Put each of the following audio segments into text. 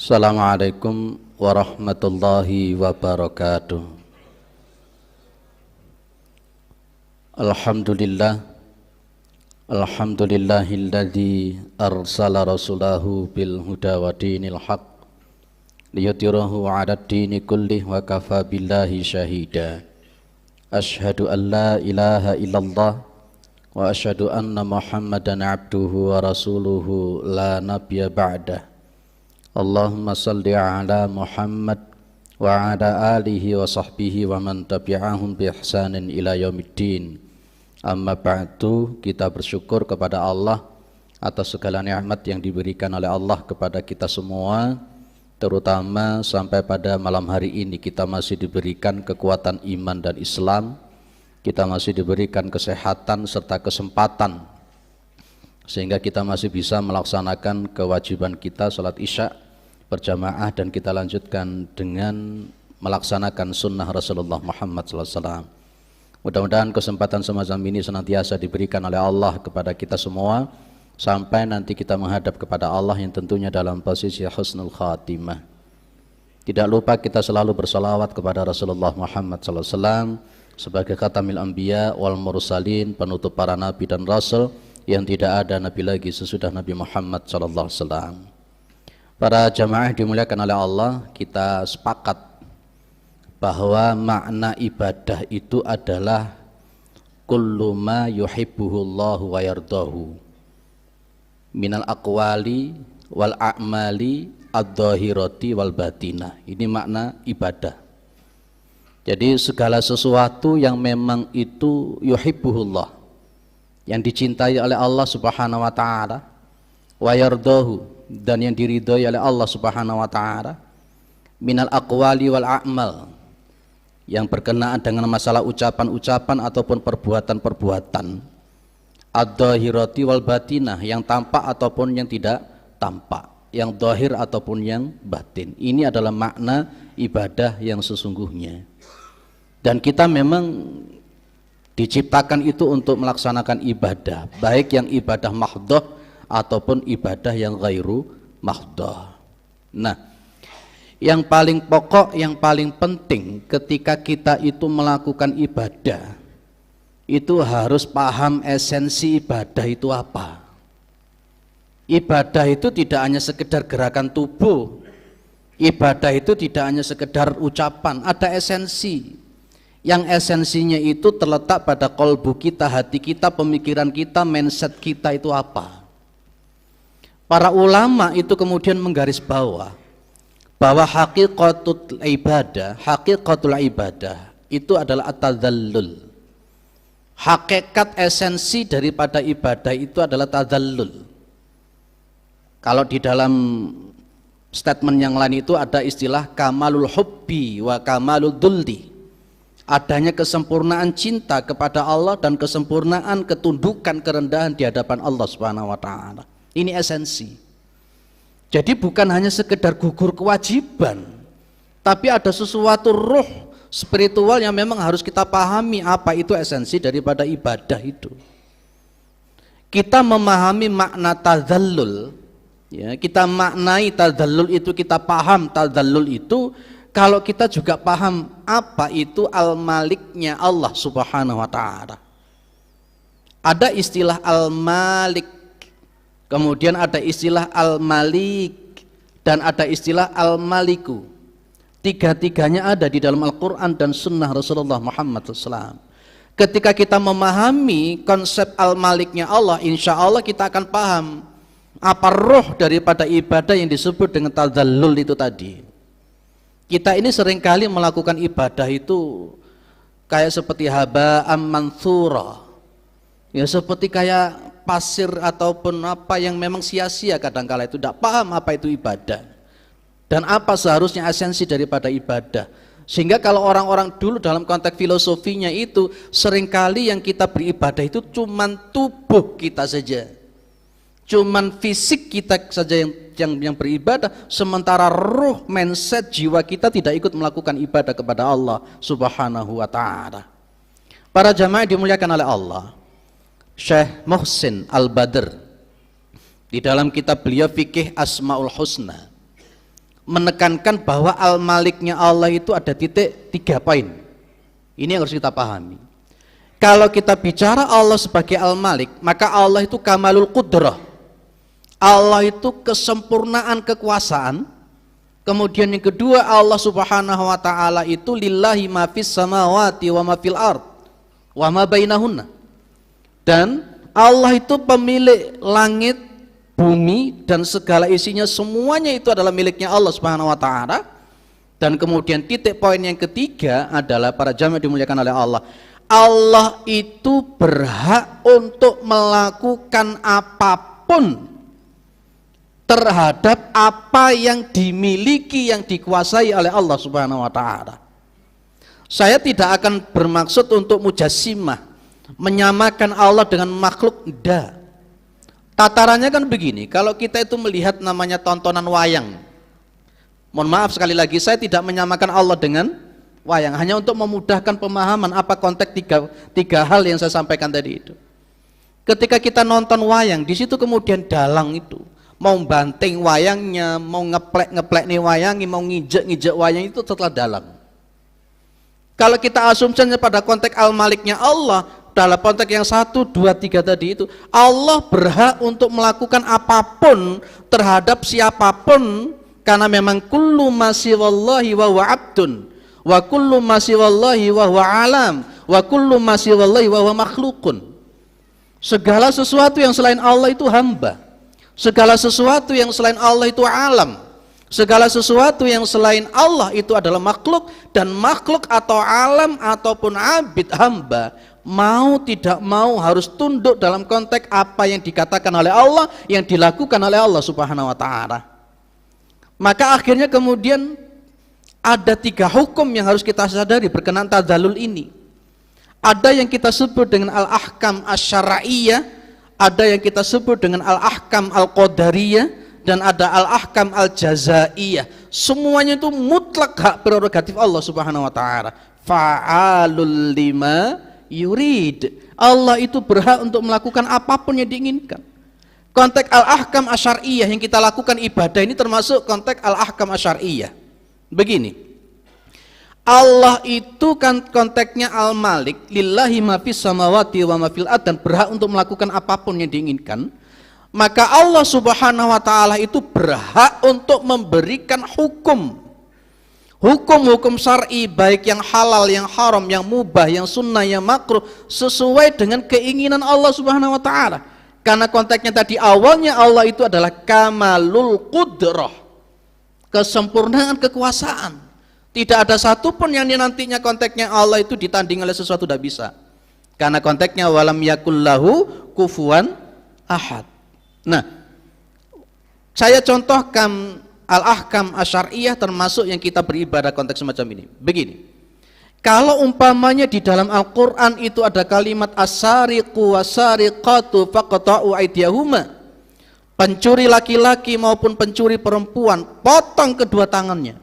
Assalamualaikum warahmatullahi wabarakatuh. Alhamdulillah, alhamdulillahilladzi arsala rasulahu bil huda wa dinil haq liyudhhirahu 'alad dini kullih wa kafa billahi syahida. Asyhadu an la ilaha illallah wa asyhadu anna Muhammadan 'abduhu wa rasuluhu la nabiyya ba'dah. Allahumma salli ala Muhammad wa ala alihi wa sahbihi wa man tabi'ahum bi ihsanin ila yaumiddin. Amma ba'du, kita bersyukur kepada Allah atas segala nikmat yang diberikan oleh Allah kepada kita semua, terutama sampai pada malam hari ini kita masih diberikan kekuatan iman dan Islam, kita masih diberikan kesehatan serta kesempatan sehingga kita masih bisa melaksanakan kewajiban kita salat isya berjamaah, dan kita lanjutkan dengan melaksanakan sunnah Rasulullah Muhammad SAW. Mudah-mudahan kesempatan semacam ini senantiasa diberikan oleh Allah kepada kita semua sampai nanti kita menghadap kepada Allah yang tentunya dalam posisi husnul khatimah. Tidak lupa kita selalu bersalawat kepada Rasulullah Muhammad SAW sebagai khatamil anbiya wal mursalin, penutup para nabi dan rasul yang tidak ada nabi lagi sesudah Nabi Muhammad SAW. Para jamaah dimuliakan oleh Allah, kita sepakat bahwa makna ibadah itu adalah kullu ma yuhibbuhullahu wa yardahu minal aqwali wal a'mali ad-dhahirati wal batinah. Ini makna ibadah. Jadi segala sesuatu yang memang itu yuhibbuhullah, yang dicintai oleh Allah Subhanahu wa taala, wa yardahu, dan yang diridhoi oleh Allah Subhanahu wa taala, minal aqwali wal a'mal, yang berkenaan dengan masalah ucapan-ucapan ataupun perbuatan-perbuatan, ad-dhahirati wal batinah, yang tampak ataupun yang tidak tampak, yang zahir ataupun yang batin. Ini adalah makna ibadah yang sesungguhnya. Dan kita memang diciptakan itu untuk melaksanakan ibadah, baik yang ibadah mahdhah ataupun ibadah yang ghairu mahdhah. Nah, yang paling pokok, yang paling penting ketika kita itu melakukan ibadah, itu harus paham esensi ibadah itu apa. Ibadah itu tidak hanya sekedar gerakan tubuh, ibadah itu tidak hanya sekedar ucapan, ada esensi. Yang esensinya itu terletak pada qalbu kita, hati kita, pemikiran kita, mindset kita itu apa. Para ulama itu kemudian menggaris bawah bahwa hakikatul ibadah itu adalah at-tadhallul. Hakikat esensi daripada ibadah itu adalah tadhallul. Kalau di dalam statement yang lain itu ada istilah kamalul hubbi wa kamalul dhulli. Adanya kesempurnaan cinta kepada Allah dan kesempurnaan ketundukan, kerendahan di hadapan Allah Subhanahu wa taala. Ini esensi. Jadi bukan hanya sekedar gugur kewajiban, tapi ada sesuatu ruh spiritual yang memang harus kita pahami apa itu esensi daripada ibadah itu. Kita memahami makna tadzallul, ya, kita maknai tadzallul itu, kita paham tadzallul itu kalau kita juga paham apa itu al-maliknya Allah Subhanahu wa taala. Ada istilah al-malik, kemudian ada istilah al-malik, dan ada istilah al-maliku. Tiga-tiganya ada di dalam Al-Quran dan Sunnah Rasulullah Muhammad SAW. Ketika kita memahami konsep al-maliknya Allah, insya Allah kita akan paham apa roh daripada ibadah yang disebut dengan tadzallul itu tadi. Kita ini seringkali melakukan ibadah itu kayak seperti haba'am manthura, ya, seperti kayak pasir ataupun apa yang memang sia-sia. Kadangkala itu tidak paham apa itu ibadah dan apa seharusnya esensi daripada ibadah. Sehingga kalau orang-orang dulu dalam konteks filosofinya itu seringkali yang kita beribadah itu cuman tubuh kita saja, cuman fisik kita saja yang beribadah, sementara ruh, mindset, jiwa kita tidak ikut melakukan ibadah kepada Allah Subhanahu wa taala. Para jamaah dimuliakan oleh Allah, Syekh Muhsin Al-Badr di dalam kitab beliau Fikih Asmaul Husna, menekankan bahwa al-maliknya Allah itu ada titik 3 poin. Ini yang harus kita pahami. Kalau kita bicara Allah sebagai al-malik, maka Allah itu kamalul qudrah. Allah itu kesempurnaan kekuasaan. Kemudian yang kedua, Allah subhanahu wa ta'ala itu lillahi ma fis samawati wa ma fil ard wa ma bainahunna. Dan Allah itu pemilik langit, bumi dan segala isinya, semuanya itu adalah miliknya Allah subhanahu wa ta'ala. Dan kemudian titik poin yang ketiga adalah, para jamaah dimuliakan oleh Allah, Allah itu berhak untuk melakukan apapun terhadap apa yang dimiliki, yang dikuasai oleh Allah subhanahu wa ta'ala. Saya tidak akan bermaksud untuk mujassimah, menyamakan Allah dengan makhluk, tidak. Tatarannya kan begini, kalau kita itu melihat namanya tontonan wayang, mohon maaf sekali lagi, saya tidak menyamakan Allah dengan wayang, hanya untuk memudahkan pemahaman apa konteks tiga hal yang saya sampaikan tadi itu. Ketika kita nonton wayang, di situ kemudian dalang itu mau banting wayangnya, mau ngeplek nih wayangnya, mau ngijek wayang, itu setelah dalang. Kalau kita asumsinya pada konteks al-maliknya Allah, dalam konteks yang 1, 2, 3 tadi itu, Allah berhak untuk melakukan apapun terhadap siapapun, karena memang kullu masiwallahi wa huwa abdun, wa kullu masiwallahi wa huwa alam, wa kullu masiwallahi wa huwa makhlukun. Segala sesuatu yang selain Allah itu hamba. Segala sesuatu yang selain Allah itu alam. Segala sesuatu yang selain Allah itu adalah makhluk, dan makhluk atau alam ataupun abid, hamba, mau tidak mau harus tunduk dalam konteks apa yang dikatakan oleh Allah, yang dilakukan oleh Allah subhanahu wa ta'ala. Maka akhirnya kemudian ada 3 hukum yang harus kita sadari berkenaan tadzalul ini. Ada yang kita sebut dengan al-ahkam asy-syar'iyyah, ada yang kita sebut dengan al-ahkam al-qadariyah, dan ada al-ahkam al-jazaiyah. Semuanya itu mutlak hak prerogatif Allah subhanahu wa ta'ala. Fa'alul lima yurid. Allah itu berhak untuk melakukan apapun yang diinginkan. Konteks al-ahkam asy-syar'iyyah yang kita lakukan ibadah ini termasuk konteks al-ahkam asy-syar'iyyah. Begini, Allah itu kan konteksnya al-malik, lillahi ma fis samawati wa ma fil ard, dan berhak untuk melakukan apapun yang diinginkan. Maka Allah subhanahu wa ta'ala itu berhak untuk memberikan hukum-hukum syar'i, baik yang halal, yang haram, yang mubah, yang sunnah, yang makruh, sesuai dengan keinginan Allah subhanahu wa ta'ala. Karena konteksnya tadi awalnya Allah itu adalah kamalul qudrah, kesempurnaan kekuasaan. Tidak ada satupun yang nantinya konteksnya Allah itu ditanding oleh sesuatu, tidak bisa. Karena konteksnya walam yakullahu kufuwan ahad. Nah, saya contohkan al-ahkam asy-syar'iyyah termasuk yang kita beribadah konteks semacam ini. Begini, kalau umpamanya di dalam Al-Quran itu ada kalimat as-sariqu was-sariqatu faqta'u aydiyahuma, pencuri laki-laki maupun pencuri perempuan, potong kedua tangannya.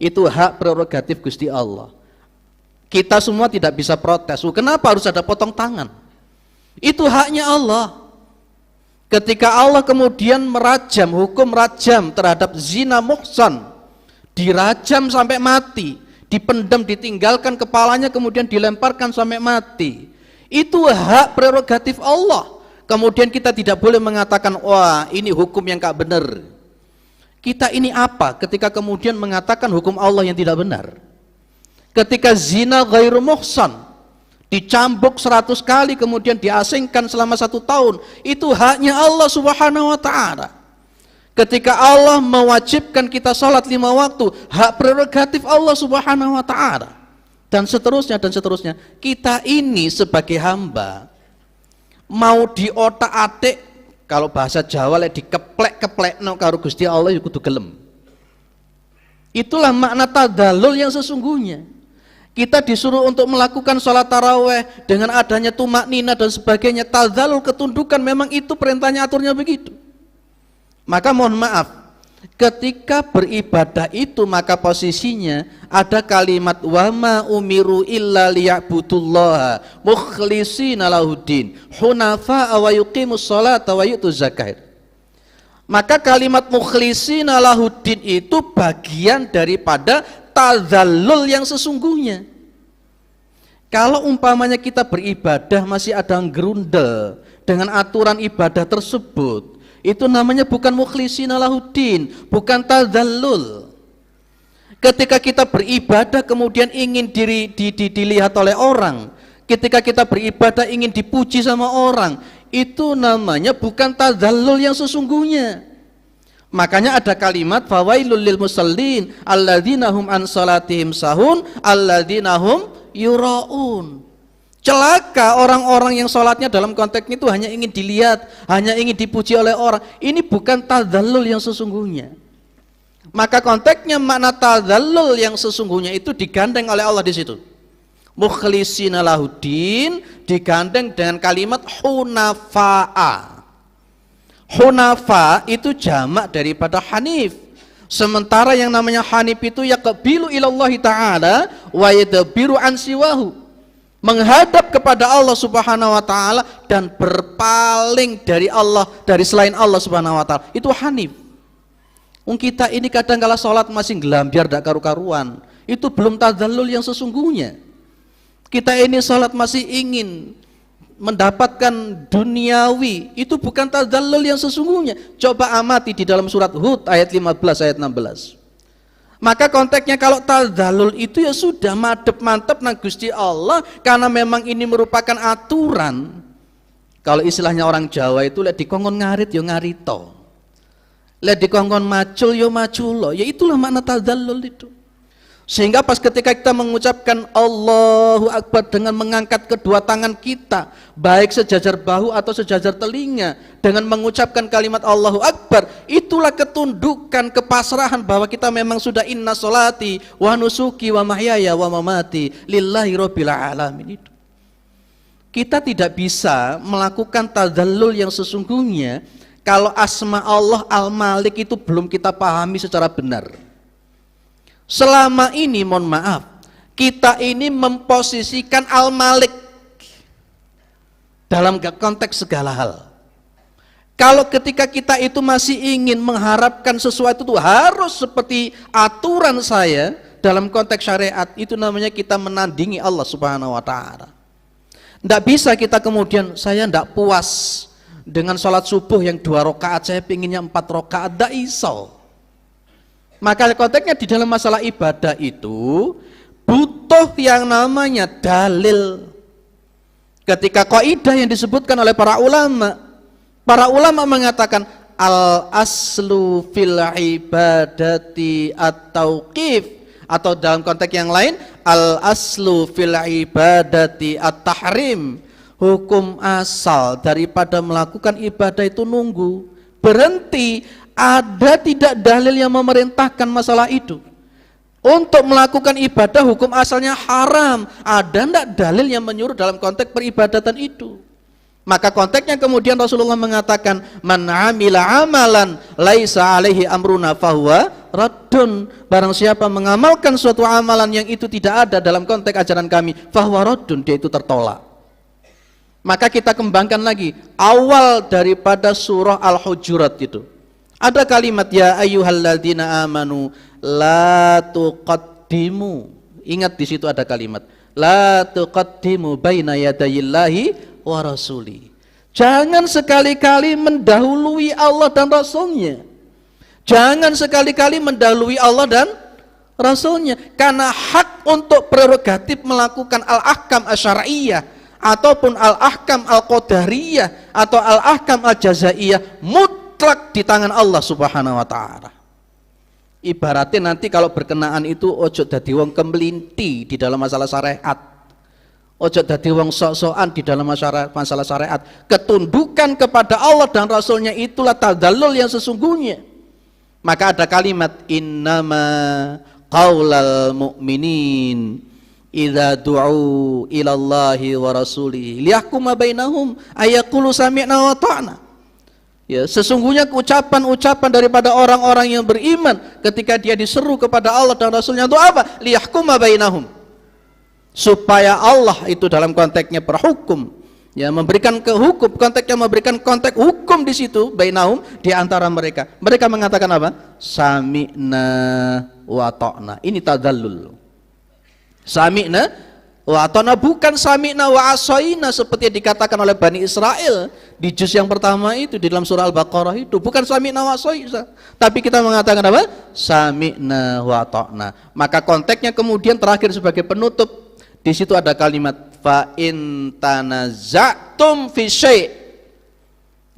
Itu hak prerogatif Gusti Allah. Kita semua tidak bisa protes, kenapa harus ada potong tangan? Itu haknya Allah. Ketika Allah kemudian merajam, hukum rajam terhadap zina muhsan, dirajam sampai mati, dipendam, ditinggalkan kepalanya, kemudian dilemparkan sampai mati. Itu hak prerogatif Allah. Kemudian kita tidak boleh mengatakan, wah ini hukum yang gak benar. Kita ini apa ketika kemudian mengatakan hukum Allah yang tidak benar? Ketika zina ghairu muhsan, dicambuk 100 kali kemudian diasingkan selama 1 tahun, itu haknya Allah subhanahu wa ta'ala. Ketika Allah mewajibkan kita sholat 5 waktu, hak prerogatif Allah subhanahu wa ta'ala. Dan seterusnya dan seterusnya. Kita ini sebagai hamba, mau diotak-atik, kalau bahasa Jawa lek dikeplek-keplekno karo Gusti Allah ya kudu gelem. Itulah makna tadzallul yang sesungguhnya. Kita disuruh untuk melakukan sholat taraweh dengan adanya tumaknina dan sebagainya. Tadzallul, ketundukan, memang itu perintahnya, aturnya begitu. Maka mohon maaf, ketika beribadah itu maka posisinya ada kalimat wama umiru illa liya'budullaha mukhlishina lahuddin hunafa wa yuqimus sholata wa yutuz zakat. Maka kalimat mukhlishina lahuddin itu bagian daripada tadzallul yang sesungguhnya. Kalau umpamanya kita beribadah masih ada gerundel dengan aturan ibadah tersebut, itu namanya bukan mukhlishina lahuddin, bukan tadzallul. Ketika kita beribadah kemudian ingin dilihat oleh orang, ketika kita beribadah ingin dipuji sama orang, itu namanya bukan tadzallul yang sesungguhnya. Makanya ada kalimat fawailul lil musallin alladzina hum an salatihim sahun alladzina hum yuraun. Celaka orang-orang yang sholatnya dalam konteks itu hanya ingin dilihat, hanya ingin dipuji oleh orang. Ini bukan tadzallul yang sesungguhnya. Maka konteksnya makna tadzallul yang sesungguhnya itu digandeng oleh Allah di situ. Mukhlishina lahuddin digandeng dengan kalimat hunafa'a. Hunafa itu jamak daripada hanif. Sementara yang namanya hanif itu yaqbilu ilallahi ta'ala wa yadbiru an siwahu. Menghadap kepada Allah Subhanahu wa taala dan berpaling dari Allah, dari selain Allah Subhanahu wa taala. Itu hanif. Kita ini kadang kala salat masih gelambiar dak karu-karuan. Itu belum tadzallul yang sesungguhnya. Kita ini salat masih ingin mendapatkan duniawi, itu bukan tadzallul yang sesungguhnya. Coba amati di dalam surat Hud ayat 15 ayat 16. Maka konteksnya kalau tadzallul itu ya sudah madep-mantep nang Gusti Allah, karena memang ini merupakan aturan. Kalau istilahnya orang Jawa itu lek dikongkon ngarit ya ngarito, lek dikongkon macul ya maculo, ya itulah makna tadzallul itu. Sehingga pas ketika kita mengucapkan Allahu Akbar dengan mengangkat kedua tangan kita, baik sejajar bahu atau sejajar telinga, dengan mengucapkan kalimat Allahu Akbar, itulah ketundukan, kepasrahan bahwa kita memang sudah inna sholati wa nusuki wa mahyaya wa mamati lillahi rabbil alamin. Itu kita tidak bisa melakukan tadzallul yang sesungguhnya kalau asma Allah Al-Malik itu belum kita pahami secara benar. Selama ini mohon maaf, kita ini memposisikan Al-Malik dalam konteks segala hal. Kalau ketika kita itu masih ingin mengharapkan sesuatu itu harus seperti aturan saya dalam konteks syariat, itu namanya kita menandingi Allah Subhanahu wa taala. Tidak bisa kita kemudian saya tidak puas dengan sholat subuh yang 2 rakaat, saya pinginnya 4 rakaat, tidak iso. Maka konteksnya di dalam masalah ibadah itu butuh yang namanya dalil. Ketika kaidah yang disebutkan oleh para ulama mengatakan al aslu fil ibadati at-tauqif, atau dalam konteks yang lain al aslu fil ibadati at-tahrim. Hukum asal daripada melakukan ibadah itu nunggu, berhenti. Ada tidak dalil yang memerintahkan masalah itu? Untuk melakukan ibadah hukum asalnya haram. Ada tidak dalil yang menyuruh dalam konteks peribadatan itu? Maka konteksnya kemudian Rasulullah mengatakan man amila amalan laisa alaihi amruna fahuwa raddun. Barang siapa mengamalkan suatu amalan yang itu tidak ada dalam konteks ajaran kami, fahuwa raddun, dia itu tertolak. Maka kita kembangkan lagi awal daripada surah Al-Hujurat itu. Ada kalimat ya ayyuhalladzina amanu la tuqaddimu. Ingat di situ ada kalimat la tuqaddimu baina yadayillahi wa rasuli. Jangan sekali-kali mendahului Allah dan Rasulnya. Jangan sekali-kali mendahului Allah dan Rasulnya, karena hak untuk prerogatif melakukan al-ahkam asy-syar'iyyah ataupun al-ahkam al-qadariyah atau al-ahkam al-jazaiyah mutlak di tangan Allah Subhanahu wa taala. Ibaratnya nanti kalau berkenaan itu ojo dadi wong kemelinti di dalam masalah syariat, ojo dadi wong sok-sokan di dalam masalah syariat. Ketundukan kepada Allah dan Rasulnya itulah tadzallul yang sesungguhnya. Maka ada kalimat innama qaulal mu'minin idza du'u ilallahi wa rasulihi liyahkuma bainahum ayaqulu sami'na wa ta'na. Ya, sesungguhnya ucapan-ucapan daripada orang-orang yang beriman ketika dia diseru kepada Allah dan Rasulnya untuk apa? Liyahkuma bainahum, supaya Allah itu dalam konteksnya berhukum, Ya, memberikan ke hukum, konteksnya memberikan konteks hukum di situ bainahum, di antara mereka. Mereka mengatakan apa? Sami'na wa ta'na. Ini tadallul. Sami'na wa ta'na, bukan sami'na wa asaina seperti yang dikatakan oleh Bani Israel di juz yang pertama itu di dalam surah Al-Baqarah itu. Bukan sami'na wa asaina, tapi kita mengatakan apa? Sami'na wa ta'na. Maka konteksnya kemudian terakhir sebagai penutup. Di situ ada kalimat fa in tanaza'tum fi syai'.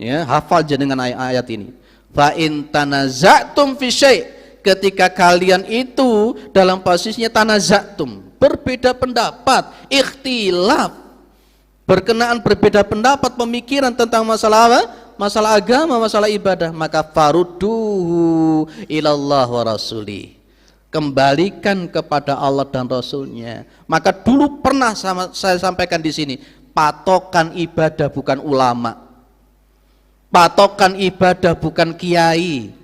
Ya, hafal jenengan ayat ini. Fa in tanaza'tum fi syai', ketika kalian itu dalam posisinya tanaza'tum, berbeda pendapat, ikhtilaf, berkenaan berbeda pendapat, pemikiran tentang masalah apa? Masalah agama, masalah ibadah, maka farudduhu ilallah wa rasuli, kembalikan kepada Allah dan Rasulnya. Maka dulu pernah saya sampaikan di sini, patokan ibadah bukan ulama, patokan ibadah bukan kiai,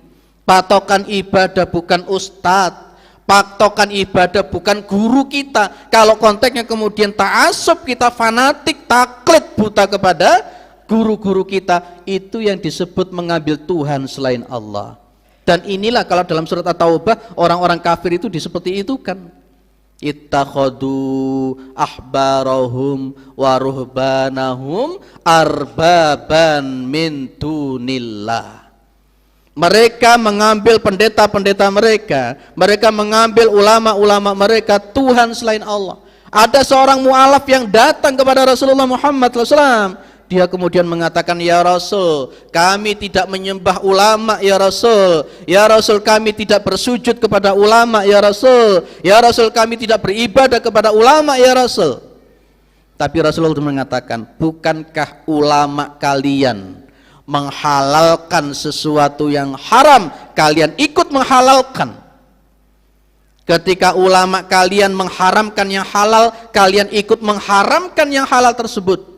patokan ibadah bukan ustadz, patokan ibadah bukan guru kita. Kalau konteksnya kemudian ta'assub, kita fanatik, taklid buta kepada guru-guru kita, itu yang disebut mengambil Tuhan selain Allah. Dan inilah kalau dalam surat At-Taubah orang-orang kafir itu seperti itu kan. Ittakhadu ahbarahum wa ruhbanahum arbaban min dunillah. Mereka mengambil pendeta-pendeta mereka, mereka mengambil ulama-ulama mereka Tuhan selain Allah. Ada seorang mu'alaf yang datang kepada Rasulullah Muhammad SAW. Dia kemudian mengatakan, ya Rasul, kami tidak menyembah ulama ya Rasul. Ya Rasul, kami tidak bersujud kepada ulama ya Rasul. Ya Rasul, kami tidak beribadah kepada ulama ya Rasul. Tapi Rasulullah mengatakan, bukankah ulama kalian menghalalkan sesuatu yang haram, kalian ikut menghalalkan? Ketika ulama kalian mengharamkan yang halal, kalian ikut mengharamkan yang halal tersebut.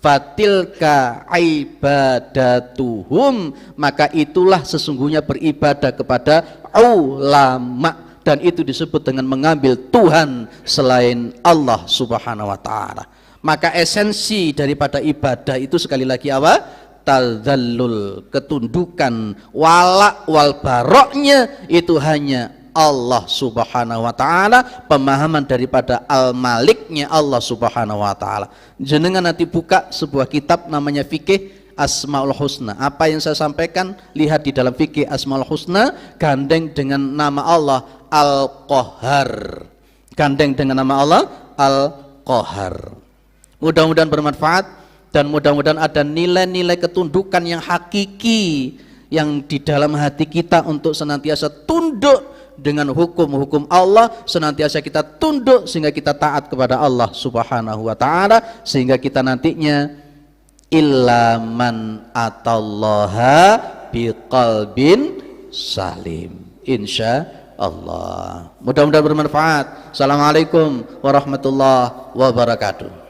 Fatilka ibadatuhum, maka itulah sesungguhnya beribadah kepada ulama, dan itu disebut dengan mengambil Tuhan selain Allah Subhanahu wa taala. Maka esensi daripada ibadah itu sekali lagi apa? Tadzallul, ketundukan, wala wal baroknya itu hanya Allah Subhanahu wa taala, pemahaman daripada al-maliknya Allah Subhanahu wa taala. Jenengan nanti buka sebuah kitab namanya Fikih Asmaul Husna. Apa yang saya sampaikan lihat di dalam Fikih Asmaul Husna, gandeng dengan nama Allah Al-Qahhar. Gandeng dengan nama Allah Al-Qahhar. Mudah-mudahan bermanfaat dan mudah-mudahan ada nilai-nilai ketundukan yang hakiki yang di dalam hati kita untuk senantiasa tunduk dengan hukum-hukum Allah, senantiasa kita tunduk sehingga kita taat kepada Allah Subhanahu wa taala, sehingga kita nantinya illa man atallaha biqalbin salim, insya Allah. Mudah-mudahan bermanfaat. Assalamualaikum warahmatullahi wabarakatuh.